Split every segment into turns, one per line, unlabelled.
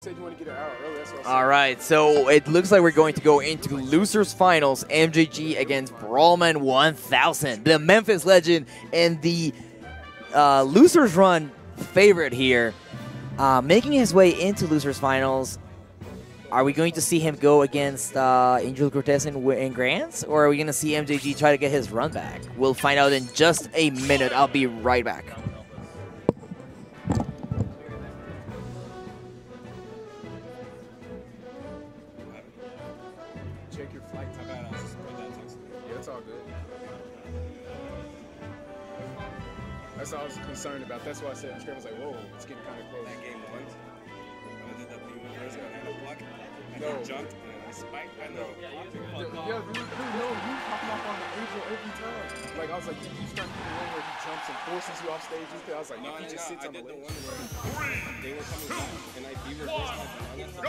Said you want to get it out early, that's what I said.
All right, so it looks like we're going to go into losers finals. MJG against Brawlman1000, the Memphis legend and the losers run favorite here, making his way into losers finals. Are we going to see him go against Angel Cortez in Grands, or are we going to see MJG try to get his run back? We'll find out in just a minute. I'll be right back.
Check your flight time. Yeah, it's all good. That's all I was concerned about. That's why I said on screen, I was like, whoa, it's getting kind of close.
That game won. I did that thing where I had a block. I
No.
jumped and I spiked. I know.
Yeah, you popping off on the Angel every time. Like, I was like, you start doing the one where he jumps and forces you off stage. I was like,
No,
he just sits
I
on the
did the
ledge.
one where they were coming back and I reversed my banana.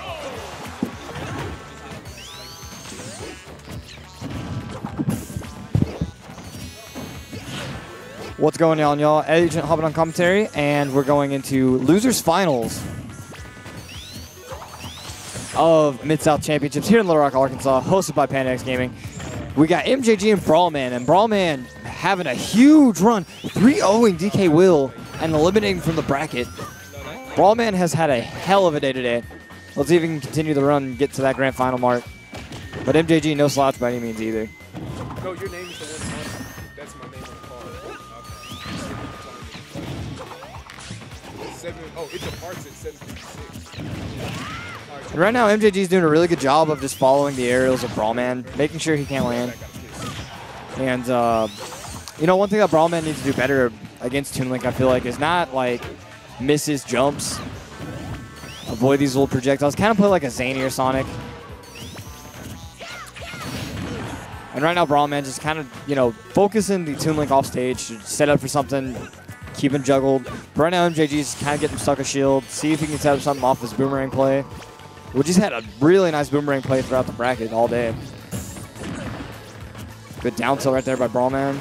What's going on, y'all? Agent hopping on commentary, and we're going into losers finals of Mid-South Championships here in Little Rock, Arkansas, hosted by Panda Gaming. We got MJG and Brawlman having a huge run, 3-0ing DK Will and eliminating from the bracket. Brawlman has had a hell of a day today. Let's see if he can continue the run and get to that grand final mark. But MJG, no slouch by any means either.
No, your name is the one. That's my name on the card. It departs at 7:56.
And right now, MJG is doing a really good job of just following the aerials of Brawlman, making sure he can't land. And, you know, one thing that Brawlman needs to do better against Toon, I feel like, is not, like, miss his jumps, avoid these little projectiles, kind of play like a zanier Sonic. And right now, Brawlman just kind of, you know, focusing the Toon Link off stage, set up for something, keep him juggled. But right now, MJG is kind of getting stuck a shield, see if he can set up something off his boomerang play, which he's had a really nice boomerang play throughout the bracket all day. Good down tilt right there by Brawlman.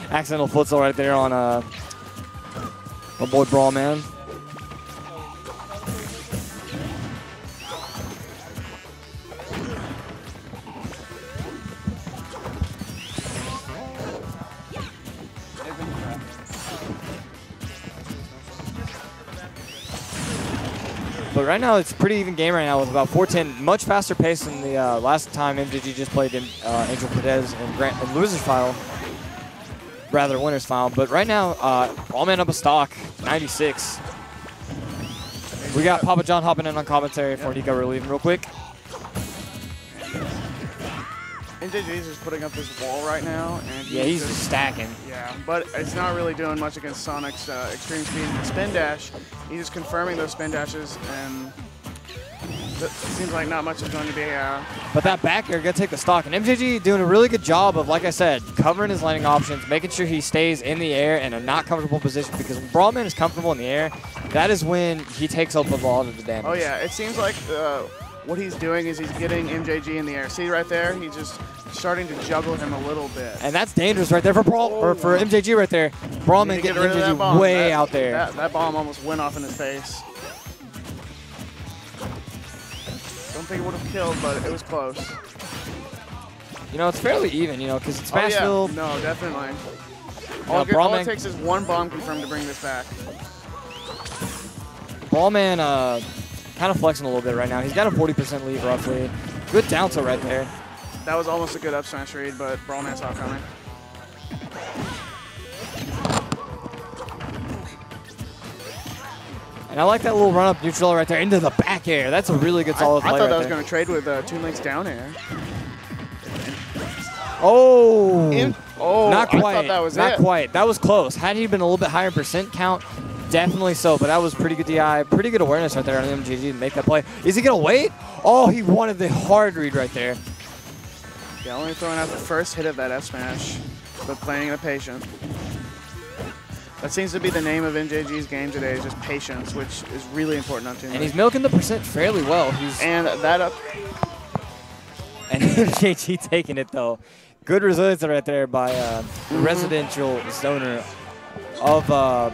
Accidental footstool right there on my boy Brawlman. But right now, it's a pretty even game right now with about 4-10. Much faster pace than the last time MJG just played in Angel Cortez and losers final. Rather, winners final. But right now, Brawlman up a stock, 96. We got Papa John hopping in on commentary for Nico relieving real quick.
MJG is just putting up this wall right now, and
Yeah, he's just stacking.
Yeah, but it's not really doing much against Sonic's extreme speed and spin dash. He's just confirming those spin dashes, and it seems like not much is going to be.
But that back air, gonna take the stock, and MJG doing a really good job of, like I said, covering his landing options, making sure he stays in the air in a not comfortable position, because when Brawlman is comfortable in the air, that is when he takes up a lot of the damage.
Oh yeah, it seems like what he's doing is he's getting MJG in the air. See right there, he's just starting to juggle him a little bit.
And that's dangerous right there for for MJG right there. Brawlman getting MJG way out there.
That bomb almost went off in his face. Don't think it would have killed, but it was close.
You know, it's fairly even, you know, because it's Smashville.
No, definitely.
Brawlman,
all it takes is one bomb confirmed to bring this back.
Brawlman kind of flexing a little bit right now. He's got a 40% lead roughly. Good down tilt right there.
That was almost a good up smash read, but Brawlman saw it coming.
And I like that little run up neutral right there into the back air. That's a really good solid play.
I thought
right
that was
there.
going to trade with Toon Link's down air.
Oh, not quite.
I thought that was
not
it.
quite. That was close. Had he been a little bit higher percent count, definitely so. But that was pretty good DI, pretty good awareness right there on MJG to make that play. Is he gonna wait? Oh, he wanted the hard read right there.
Yeah, only throwing out the first hit of that F smash, but playing it patient. That seems to be the name of MJG's game today, is just patience, which is really important on Toon.
And he's milking the percent fairly well.
And that up.
And MJG taking it though. Good resilience right there by residential zoner of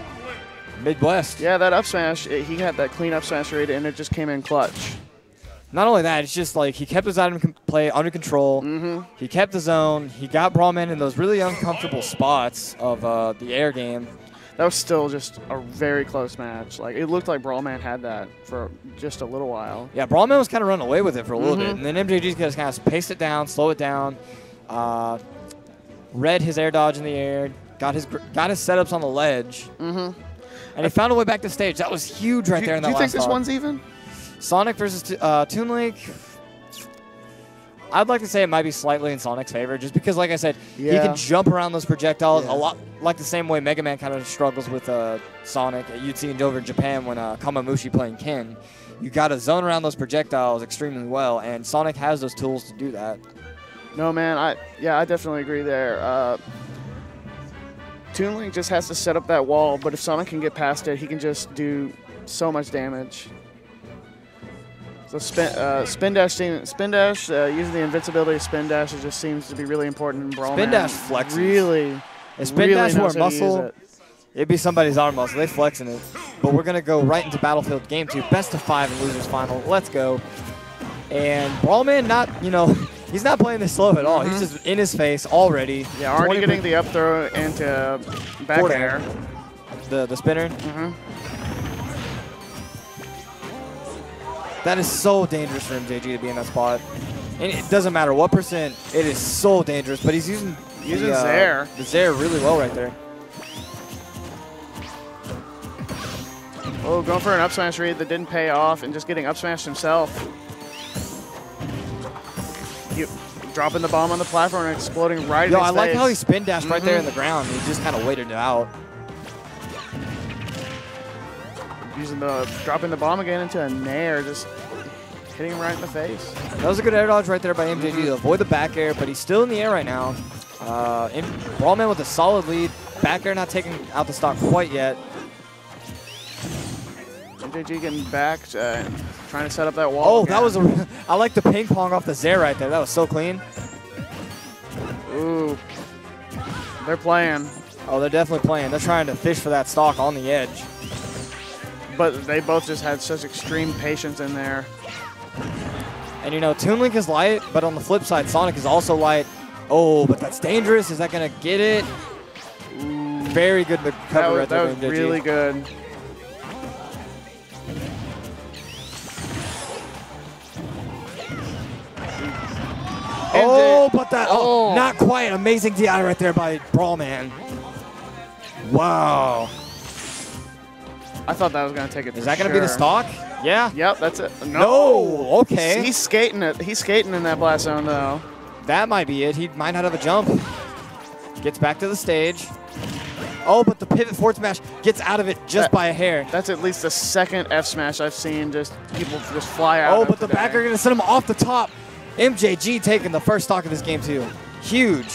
Midwest.
Yeah, that up smash, he had that clean up smash rate, and it just came in clutch.
Not only that, it's just like he kept his item play under control. He kept the zone. He got Brawlman in those really uncomfortable spots of the air game.
That was still just a very close match. Like, it looked like Brawlman had that for just a little while.
Yeah, Brawlman was kind of running away with it for a little bit, and then MJG just kind of paced it down, slow it down, read his air dodge in the air, got his setups on the ledge, and he found a way back to stage. That was huge right there in that last
Do you think this
stock.
one's even?
Sonic versus Toon Link. I'd like to say it might be slightly in Sonic's favor, just because, like I said, he can jump around those projectiles a lot, like the same way Mega Man kind of struggles with Sonic. You'd see it over in Japan when Kamamushi playing Ken. You got to zone around those projectiles extremely well, and Sonic has those tools to do that.
No, man. I definitely agree there. Toon Link just has to set up that wall, but if Sonic can get past it, he can just do so much damage. So spin dash, using the invincibility of spin dash, it just seems to be really important in Brawlman.
Spin dash flexes.
Really,
if spin dash were
knows how to use
muscle,
it.
it'd be somebody's arm muscle. They flexing it. But we're gonna go right into Battlefield Game 2, best of 5 and losers final. Let's go. And Brawlman, he's not playing this slow at all. He's just in his face already.
Yeah, already getting the up throw into back air.
The spinner. That is so dangerous for MJG to be in that spot. And it doesn't matter what percent, it is so dangerous. But he's using
Zair.
The Zair really well right there.
Oh, going for an up smash read that didn't pay off and just getting up smashed himself. Dropping the bomb on the platform and exploding right in his
I like
face.
how he spin dashed right there in the ground. He just kind of waited it out.
Dropping the bomb again into a nair, just hitting him right in the face.
That was a good air dodge right there by MJG to avoid the back air, but he's still in the air right now. Brawlman with a solid lead. Back air not taking out the stock quite yet.
MJG getting back, trying to set up that wall.
Oh, that was I like the ping pong off the Zair right there. That was so clean.
Ooh. They're playing.
Oh, they're definitely playing. They're trying to fish for that stock on the edge.
But they both just had such extreme patience in there.
And Toon Link is light, but on the flip side, Sonic is also light. Oh, but that's dangerous. Is that going to get it? Ooh, very good cover right there.
That was really good.
Oh, but that, not quite. Amazing DI right there by Brawlman. Wow.
I thought that was going to take it.
Is that going to be the stock? Yeah.
Yep, that's it.
No. Okay.
He's skating it. He's skating in that blast zone, though.
That might be it. He might not have a jump. Gets back to the stage. Oh, but the pivot forward smash gets out of it just by a hair.
That's at least the second F smash I've seen just people just fly out.
Oh, but the backer going to send him off the top. MJG taking the first stock of this game, too. Huge.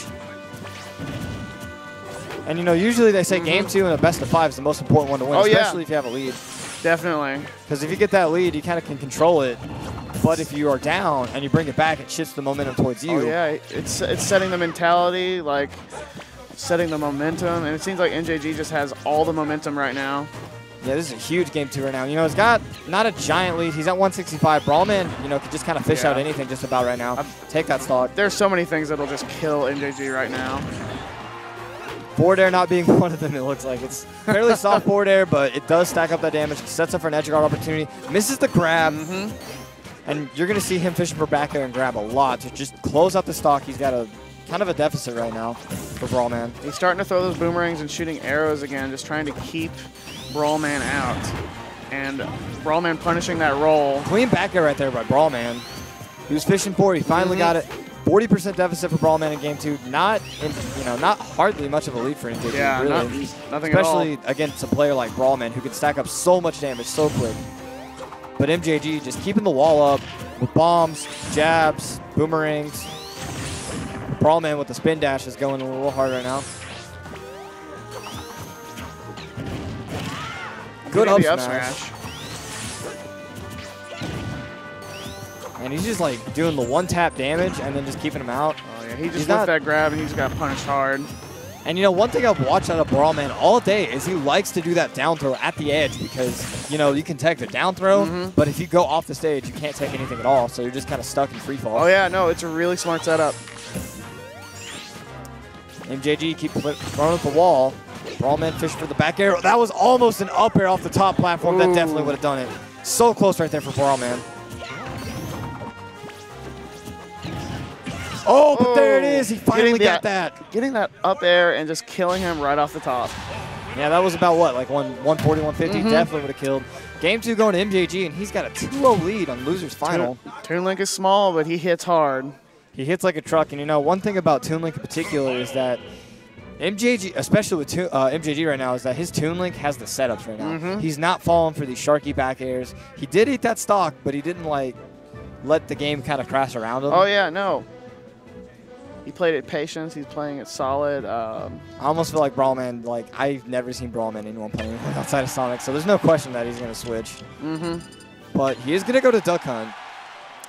And, usually they say game 2 and a best of 5 is the most important one to win, especially if you have a lead.
Definitely.
Because if you get that lead, you kind of can control it. But if you are down and you bring it back, it shifts the momentum towards you.
Oh, yeah. It's setting the mentality, like setting the momentum. And it seems like MJG just has all the momentum right now.
Yeah, this is a huge game 2 right now. He's got not a giant lead. He's at 165. Brawlman, could just kind of fish out anything just about right now. Take that stock.
There's so many things that'll just kill MJG right now.
Forward air not being one of them, it looks like. It's fairly soft forward air, but it does stack up that damage. It sets up for an edge guard opportunity. Misses the grab. And you're going to see him fishing for back air and grab a lot to just close out the stock. He's got a kind of a deficit right now for Brawlman.
He's starting to throw those boomerangs and shooting arrows again, just trying to keep Brawlman out. And Brawlman punishing that roll.
Clean back air right there by Brawlman. He was fishing for it. He finally got it. 40% deficit for Brawlman in game 2. Not hardly much of a lead for MJG.
Yeah,
really.
nothing at all.
Especially against a player like Brawlman who can stack up so much damage so quick. But MJG just keeping the wall up with bombs, jabs, boomerangs. Brawlman with the spin dash is going a little hard right now. Good up smash. And he's just like doing the one tap damage and then just keeping him out.
Oh yeah, he just whiffed that grab and he just got punished hard.
And, you know, one thing I've watched out of Brawlman all day is he likes to do that down throw at the edge because, you know, you can take the down throw, but if you go off the stage, you can't take anything at all, so you're just kind of stuck in free fall.
Oh, yeah, no, it's a really smart setup.
MJG keep throwing at the wall. Brawlman fish for the back air. That was almost an up air off the top platform. That definitely would have done it. So close right there for Brawlman. Oh, but there it is. He finally got that.
Getting that up air and just killing him right off the top.
Yeah, that was about what, like 140, 150? Definitely would have killed. Game 2 going to MJG, and he's got a 2-0 lead on Losers Final.
Toon Link is small, but he hits hard.
He hits like a truck, and you know, one thing about Toon Link in particular is that MJG, especially with MJG right now, is that his Toon Link has the setups right now. He's not falling for these sharky back airs. He did eat that stock, but he didn't like let the game kind of crash around him.
Oh yeah, no. He played it patience. He's playing it solid.
I almost feel like Brawlman, like I've never seen Brawlman anyone playing outside of Sonic, so there's no question that he's going to switch. But he is going to go to Duck Hunt.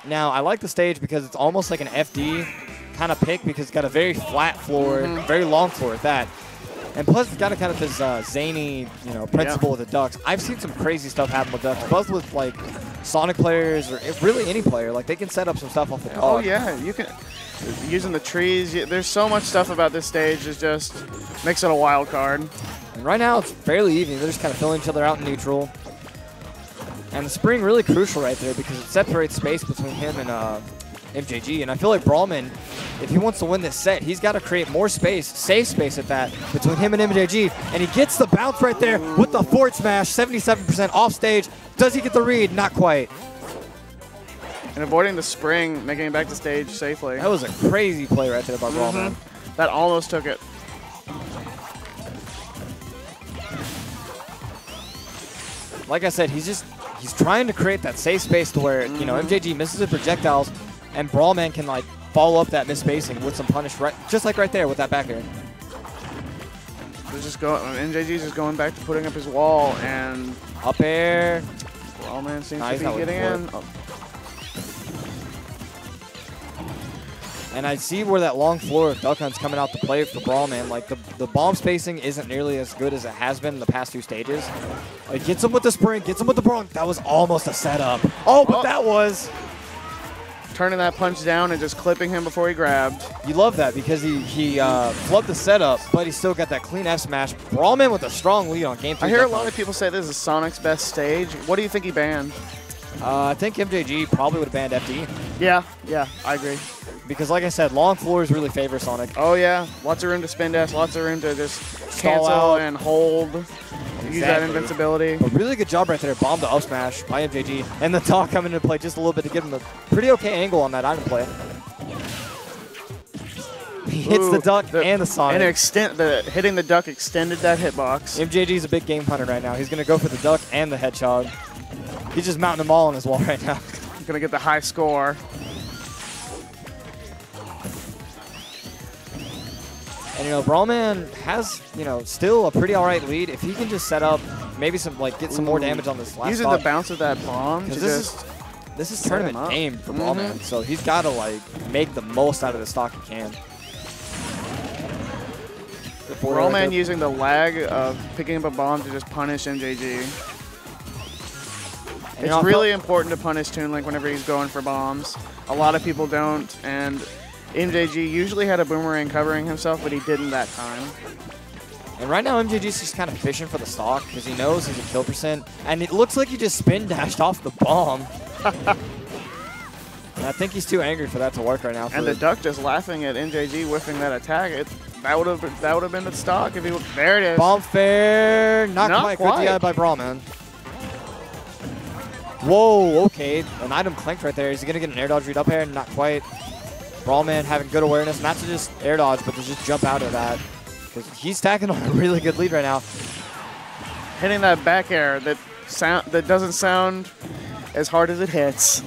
Now, I like the stage because it's almost like an FD kind of pick because it's got a very flat floor, very long floor at that. And plus, it's got a kind of this zany, you know, principle with the Ducks. I've seen some crazy stuff happen with Ducks, both with like Sonic players or really any player. Like they can set up some stuff off the dog.
Oh yeah, you can. Using the trees, there's so much stuff about this stage. It just makes it a wild card.
And right now, it's fairly even. They're just kind of filling each other out in neutral. And the spring really crucial right there because it separates space between him and MJG. And I feel like Brawlman, if he wants to win this set, he's got to create more space, safe space at that, between him and MJG. And he gets the bounce right there with the forward smash, 77% off stage. Does he get the read? Not quite.
And avoiding the spring, making it back to stage safely.
That was a crazy play right there by Brawlman.
That almost took it.
Like I said, he's trying to create that safe space to where, you know, MJG misses the projectiles and Brawlman can like follow up that misspacing with some punish just like right there with that back air.
They're just going, MJG's just going back to putting up his wall and
up air.
Brawlman seems to be getting in.
And I see where that long floor of Duck Hunt's coming out to play for Brawlman. Like, the bomb spacing isn't nearly as good as it has been in the past 2 stages. Like, gets him with the sprint, gets him with the brawl. That was almost a setup. Oh, but that was...
Turning that punch down and just clipping him before he grabbed.
You love that because he flubbed the setup, but he still got that clean F smash. Brawlman with a strong lead on game 3.
I hear a lot of people say this is Sonic's best stage. What do you think he banned?
I think MJG probably would have banned FD.
Yeah, I agree.
Because like I said, long floors really favor Sonic.
Oh yeah, lots of room to spin dash, lots of room to just
Stall
cancel
out.
and hold. Use that invincibility.
A really good job right there. Bomb the up smash by MJG. And the talk coming into play just a little bit to give him a pretty okay angle on that item play. He hits the duck and the Sonic.
And hitting the duck extended that hitbox.
MJG's a big game hunter right now. He's going to go for the duck and the hedgehog. He's just mounting them all on his wall right now.
Going to get the high score.
And, you know, Brawlman has, you know, still a pretty all right lead. If he can just set up, maybe some, like, get some more damage on this last
Using
stock.
the bounce of that bomb to
This is tournament game for Brawlman, so he's got to, like, make the most out of the stock he can.
Brawlman using the lag of picking up a bomb to just punish MJG. It's really important to punish Toon Link whenever he's going for bombs. A lot of people don't, and MJG usually had a boomerang covering himself, but he didn't that time.
And right now, MJG's just kind of fishing for the stock because he knows he's a kill percent. And it looks like he just spin dashed off the bomb. And I think he's too angry for that to work right now.
And the duck just laughing at MJG whiffing that attack. That would have been the stock if he would. There it is.
Bomb fair. Not quite. Good DI by Brawlman. Whoa, okay. An item clanked right there. Is he going to get an air dodge read up air? Not quite. Brawlman having good awareness, not to just air dodge, but to just jump out of that. Because he's tacking on a really good lead right now.
Hitting that back air that doesn't sound as hard as it hits.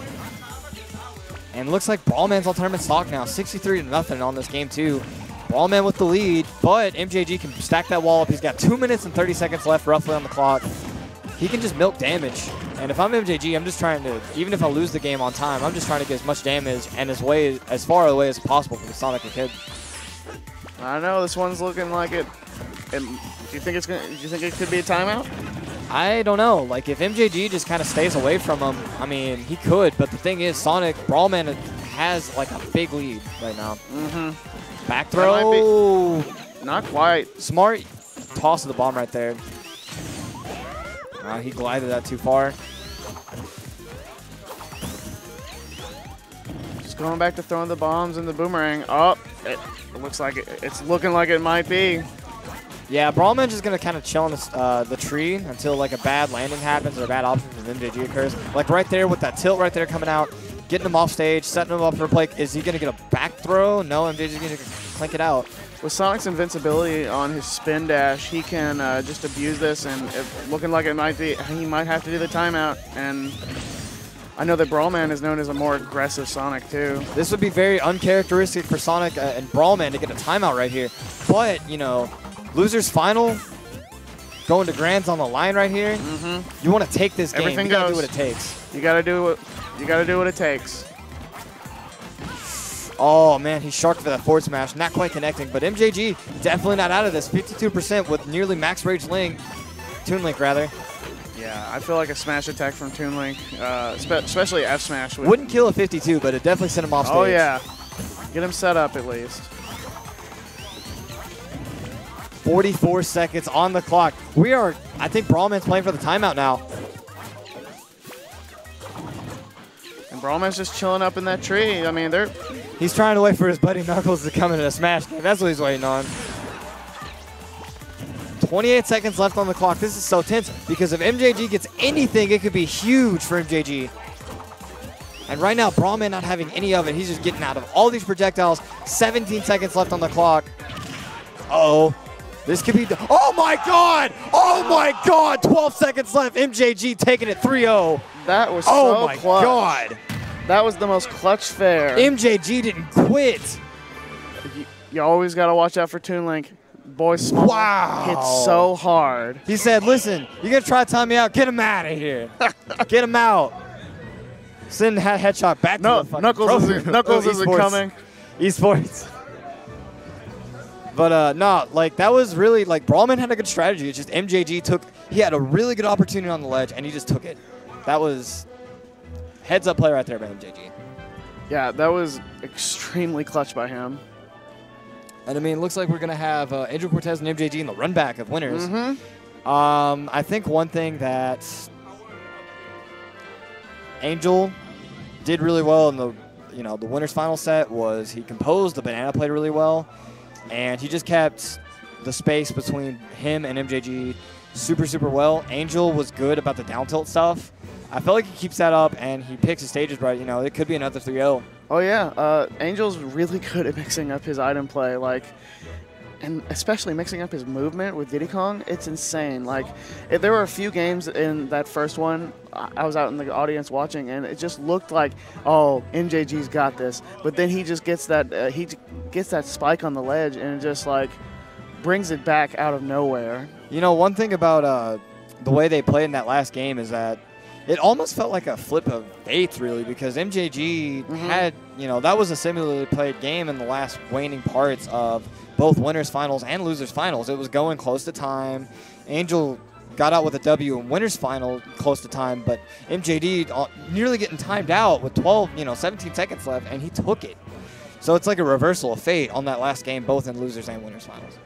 And it looks like Brawlman's on tournament stock now. 63-0 on this game, too. Brawlman with the lead, but MJG can stack that wall up. He's got 2 minutes and 30 seconds left roughly on the clock. He can just milk damage. And if I'm MJG, I'm just trying to, even if I lose the game on time, I'm just trying to get as much damage and as far away as possible from the Sonic and Kid.
I know this one's looking like it. Do you think it's gonna? Do you think it could be a timeout?
I don't know. Like, if MJG just kind of stays away from him, I mean, he could. But the thing is, Sonic Brawlman has like a big lead right now.
Mm-hmm.
Back throw.
Not quite.
Smart toss of the bomb right there. He glided that too far.
Just going back to throwing the bombs and the boomerang. Oh, it looks like it's looking like it might be.
Yeah, Brawlman's just going to kind of chill on the tree until like a bad landing happens or a bad option from MJG occurs. Like right there with that tilt right there coming out, getting him off stage, setting him up for a play. Is he going to get a back throw? No, MJG's going to clink it out.
With Sonic's invincibility on his spin dash, he can just abuse this, and looking like it might be, he might have to do the timeout. And I know that Brawlman is known as a more aggressive Sonic too.
This would be very uncharacteristic for Sonic and Brawlman to get a timeout right here. But, you know, losers final, going to grands on the line right here.
Mm-hmm.
You want to take this game.
Everything
You gotta
goes.
do what it takes.
You gotta do what it takes.
Oh, man, he sharked for that forward smash. Not quite connecting, but MJG definitely not out of this. 52% with nearly max rage Link. Toon Link, rather.
Yeah, I feel like a smash attack from Toon Link, especially F smash.
Wouldn't kill a 52, but it definitely sent him off stage.
Oh, yeah. Get him set up at least.
44 seconds on the clock. We are, I think Brawlman's playing for the timeout now.
And Brawlman's just chilling up in that tree. I mean,
He's trying to wait for his buddy Knuckles to come into a smash game. That's what he's waiting on. 28 seconds left on the clock. This is so tense because if MJG gets anything, it could be huge for MJG. And right now, Brawlman not having any of it. He's just getting out of all these projectiles. 17 seconds left on the clock. Uh-oh. This could be... Oh, my God! Oh, my God! 12 seconds left. MJG taking it 3-0.
that was
Oh,
so
my
clutch.
God.
That was the most clutch fair.
MJG didn't quit.
You always got to watch out for Toon Link. Boy small.
Wow.
Hits so hard.
He said, listen, you're going to try to time me out. Get him out of here. Get him out. Send that headshot back to the fucking
Knuckles
trophy room.
Knuckles isn't
Esports.
coming.
Esports. But, no, like, that was really, like, Brawlman had a good strategy. It's just MJG he had a really good opportunity on the ledge, and he just took it. That was heads-up play right there by MJG.
Yeah, that was extremely clutch by him.
And, I mean, it looks like we're going to have Angel Cortez and MJG in the run back of winners.
Mm-hmm.
I think one thing that Angel did really well in the winners final set was he composed the banana plate really well, and he just kept the space between him and MJG super, super well. Angel was good about the down tilt stuff. I feel like he keeps that up and he picks his stages right. You know, it could be another 3-0.
Oh, yeah. Angel's really good at mixing up his item play, and especially mixing up his movement with Diddy Kong. It's insane. There were a few games in that first one. I was out in the audience watching, and it just looked like, oh, MJG's got this. But then he just gets that spike on the ledge, and it just brings it back out of nowhere.
You know, one thing about the way they played in that last game is that it almost felt like a flip of fates, really, because MJG had, that was a similarly played game in the last waning parts of both winners finals and losers finals. It was going close to time. Angel got out with a W in winners final close to time, but MJD nearly getting timed out with 17 seconds left, and he took it. So it's like a reversal of fate on that last game, both in losers and winners finals.